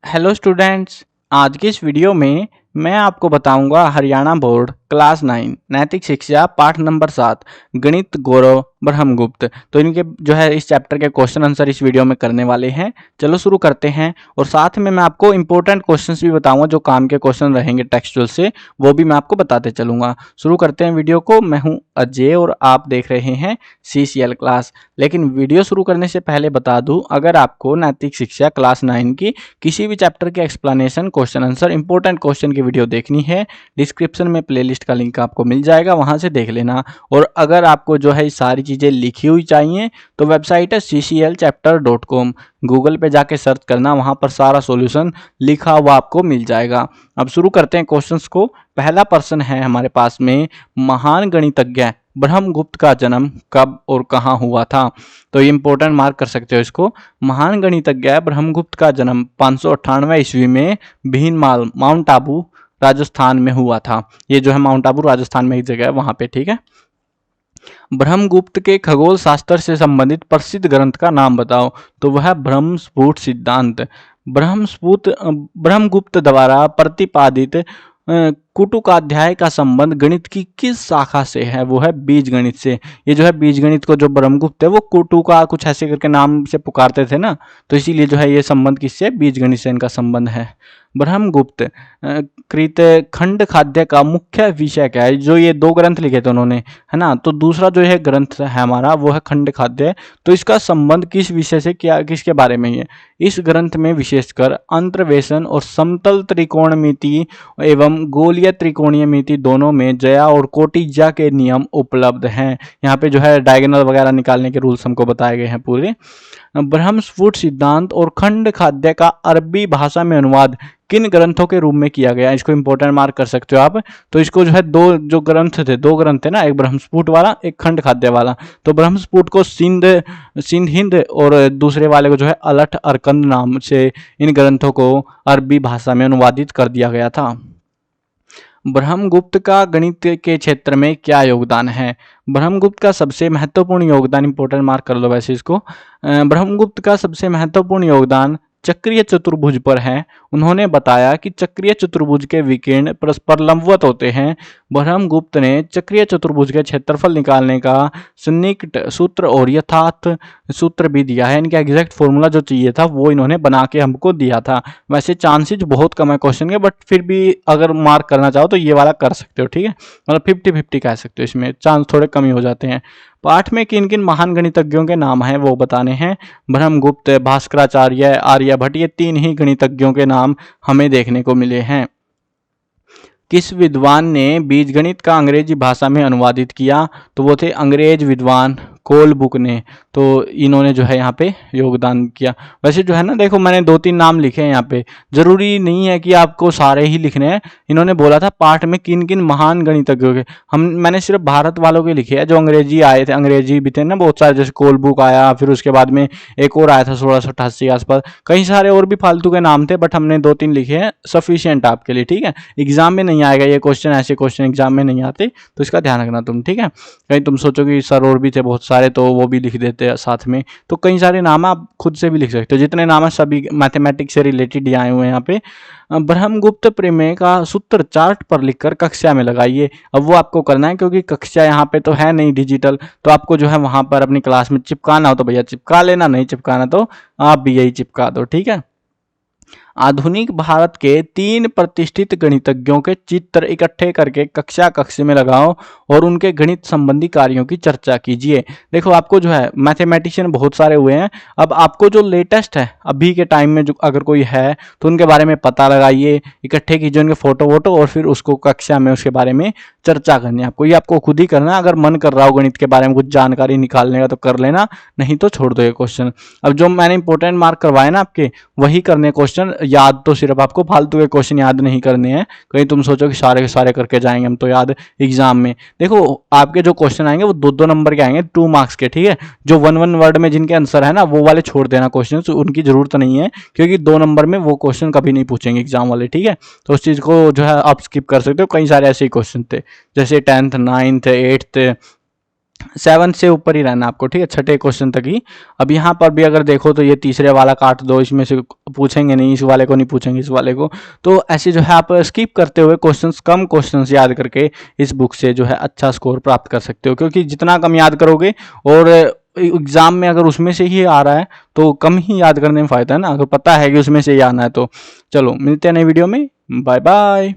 Hello students. आज की इस वीडियो में मैं आपको बताऊंगा हरियाणा बोर्ड क्लास 9 नैतिक शिक्षा पाठ नंबर 7 गणित गौरव ब्रह्मगुप्त। तो इनके जो है इस चैप्टर के क्वेश्चन आंसर इस वीडियो में करने वाले हैं। चलो शुरू करते हैं और साथ में मैं आपको इंपॉर्टेंट क्वेश्चंस भी बताऊंगा, जो काम के क्वेश्चन रहेंगे टेक्सचुअल से, वो भी मैं आपको बताते चलूंगा। शुरू करते हैं वीडियो को। मैं हूं अजय और आप देख रहे हैं CCL क्लास। लेकिन वीडियो शुरू करने से पहले बता दूं, अगर आपको नैतिक शिक्षा क्लास 9 की किसी भी चैप्टर के explanation, question answer, important question की वीडियो देखनी है, डिस्क्रिप्शन में प्लेलिस्ट का लिंक आपको मिल जाएगा, वहां से देख लेना। और अगर आपको जो है सारी चीज़ें लिखी हुई चाहिए तो वेबसाइट है cclchapter.com। गूगल पे जाके सर्च करना, वहां पर सारा सॉल्यूशन लिखा हुआ आपको मिल जाएगा। अब शुरू करते हैं क्वेश्चंस को। पहला प्रश्न है हमारे पास में, महान गणितज्ञ ब्रह्मगुप्त का जन्म कब और कहाँ हुआ था? तो ये इंपॉर्टेंट मार्क कर सकते हो इसको। महान गणितज्ञ ब्रह्मगुप्त का जन्म 598 ईस्वी में भीनमाल, माउंट आबू, राजस्थान में हुआ था। ये जो है माउंट आबू राजस्थान में एक जगह है, वहां पे। ठीक है। ब्रह्मगुप्त के खगोल शास्त्र से संबंधित प्रसिद्ध ग्रंथ का नाम बताओ। तो वह ब्रह्मस्फुट सिद्धांत। ब्रह्मगुप्त द्वारा प्रतिपादित कुटुकाध्याय का संबंध गणित की किस शाखा से है? वो है बीज गणित से। ये जो है बीज गणित को जो ब्रह्मगुप्त है वो कुटु का कुछ ऐसे करके नाम से पुकारते थे ना, तो इसीलिए जो है ये संबंध किससे? बीज गणित से इनका संबंध है। ब्रह्मगुप्त कृत खंड खाद्य का मुख्य विषय क्या है? जो ये दो ग्रंथ लिखे थे उन्होंने, है ना, तो दूसरा जो है ग्रंथ है हमारा वो है खंड खाद्य। तो इसका संबंध किस विषय से, क्या किसके बारे में है? इस ग्रंथ में विशेषकर अंतर्वेशन और समतल त्रिकोणमिति एवं गोलीय त्रिकोणीयमिति दोनों में जया और कोटिज्या के नियम उपलब्ध हैं। यहाँ पे जो है डायगोनल वगैरह निकालने के रूल्स हमको बताए गए हैं पूरे। ब्रह्मस्फुट सिद्धांत और खंड खाद्य का अरबी भाषा में अनुवाद किन ग्रंथों के रूप में किया गया? इसको इंपॉर्टेंट मार्क कर सकते हो आप। तो इसको जो है दो ग्रंथ थे ना, एक ब्रह्मस्फुट वाला, एक खंड खाद्य वाला। तो ब्रह्मस्फुट को सिंध हिंद और दूसरे वाले को जो है अलठ अरकंद नाम से इन ग्रंथों को अरबी भाषा में अनुवादित कर दिया गया था। ब्रह्मगुप्त का गणित के क्षेत्र में क्या योगदान है? ब्रह्मगुप्त का सबसे महत्वपूर्ण योगदान, इंपॉर्टेंट मार्क कर लो वैसे इसको। ब्रह्मगुप्त का सबसे महत्वपूर्ण योगदान चक्रीय चतुर्भुज पर है। उन्होंने बताया कि चक्रीय चतुर्भुज के विकर्ण परस्पर लंबवत होते हैं। ब्रह्मगुप्त ने चक्रीय चतुर्भुज के क्षेत्रफल निकालने का सन्निकट सूत्र और यथार्थ सूत्र भी दिया है। इनका एग्जैक्ट फॉर्मूला जो चाहिए था वो इन्होंने बना के हमको दिया था। वैसे चांसेज बहुत कम है क्वेश्चन के, बट फिर भी अगर मार्क करना चाहो तो ये वाला कर सकते हो। ठीक है, मतलब 50-50 कह सकते हो, इसमें चांस थोड़े कम ही हो जाते हैं। पाठ में किन किन महान गणितज्ञों के नाम हैं वो बताने हैं। ब्रह्मगुप्त, भास्कराचार्य, आर्यभट्ट, ये तीन ही गणितज्ञों के नाम हमें देखने को मिले हैं। किस विद्वान ने बीजगणित का अंग्रेजी भाषा में अनुवादित किया? तो वो थे अंग्रेज विद्वान कोलबुक ने। तो इन्होंने जो है यहाँ पे योगदान किया। वैसे जो है ना, देखो मैंने 2-3 नाम लिखे हैं यहाँ पे, जरूरी नहीं है कि आपको सारे ही लिखने हैं। इन्होंने बोला था पाठ में किन किन महान गणितज्ञों के, मैंने सिर्फ भारत वालों के लिखे हैं। जो अंग्रेजी आए थे, अंग्रेजी भी थे ना बहुत सारे, जैसे कोलबुक आया, फिर उसके बाद में एक और आया था 1688 के आसपास। कई सारे और भी फालतू के नाम थे, बट हमने 2-3 लिखे हैं, सफिशियंट आपके लिए। ठीक है, एग्जाम में नहीं आएगा ये क्वेश्चन, ऐसे क्वेश्चन एग्जाम में नहीं आते, तो इसका ध्यान रखना तुम। ठीक है, कहीं तुम सोचो कि सर और भी थे बहुत सारे तो वो भी लिख देते हैं साथ में, तो कई सारे नाम आप खुद से भी लिख सकते हो। जितने नाम है सभी मैथमेटिक्स से रिलेटेड आए हुए हैं यहाँ पे। ब्रह्मगुप्त प्रमेय का सूत्र चार्ट पर लिखकर कक्षा में लगाइए। अब वो आपको करना है, क्योंकि कक्षा यहाँ पे तो है नहीं डिजिटल, तो आपको जो है वहां पर अपनी क्लास में चिपकाना हो तो भैया चिपका लेना, नहीं चिपकाना तो आप भी यही चिपका दो। ठीक है। आधुनिक भारत के 3 प्रतिष्ठित गणितज्ञों के चित्र इकट्ठे करके कक्षा कक्ष में लगाओ और उनके गणित संबंधी कार्यों की चर्चा कीजिए। देखो आपको जो है मैथमेटिशियन बहुत सारे हुए हैं, अब आपको जो लेटेस्ट है अभी के टाइम में जो अगर कोई है तो उनके बारे में पता लगाइए, इकट्ठे कीजिए उनके फोटो वोटो, और फिर उसको कक्षा में उसके बारे में चर्चा करनी है आपको। ये आपको खुद ही करना है। अगर मन कर रहा हो गणित के बारे में कुछ जानकारी निकालने का तो कर लेना, नहीं तो छोड़ दो ये क्वेश्चन। अब जो मैंने इंपॉर्टेंट मार्क करवाए ना आपके, वही करने क्वेश्चन। याद तो सिर्फ आपको फालतू के क्वेश्चन याद नहीं करने हैं, कहीं तुम सोचो कि सारे के सारे करके जाएंगे हम तो याद एग्जाम में। देखो आपके जो क्वेश्चन आएंगे वो 2-2 नंबर के आएंगे, 2 मार्क्स के। ठीक है, जो 1-1 वर्ड में जिनके आंसर है ना वो वाले छोड़ देना क्वेश्चन, उनकी जरूरत नहीं है, क्योंकि 2 नंबर में वो क्वेश्चन कभी नहीं पूछेंगे एग्जाम वाले। ठीक है, तो उस चीज को जो है आप स्किप कर सकते हो। कई सारे ऐसे ही क्वेश्चन थे, जैसे 10th 9th 8th 7 से ऊपर ही रहना आपको, ठीक है, छठे क्वेश्चन तक ही। अब यहाँ पर भी अगर देखो तो ये तीसरे वाला काट दो, इसमें से पूछेंगे नहीं, इस वाले को नहीं पूछेंगे, इस वाले को। तो ऐसे जो है आप स्किप करते हुए क्वेश्चंस, कम क्वेश्चंस याद करके इस बुक से जो है अच्छा स्कोर प्राप्त कर सकते हो, क्योंकि जितना कम याद करोगे, और एग्जाम में अगर उसमें से ही आ रहा है तो कम ही याद करने में फ़ायदा है ना, अगर पता है कि उसमें से ही आना है तो। चलो मिलते हैं नई वीडियो में, बाय बाय।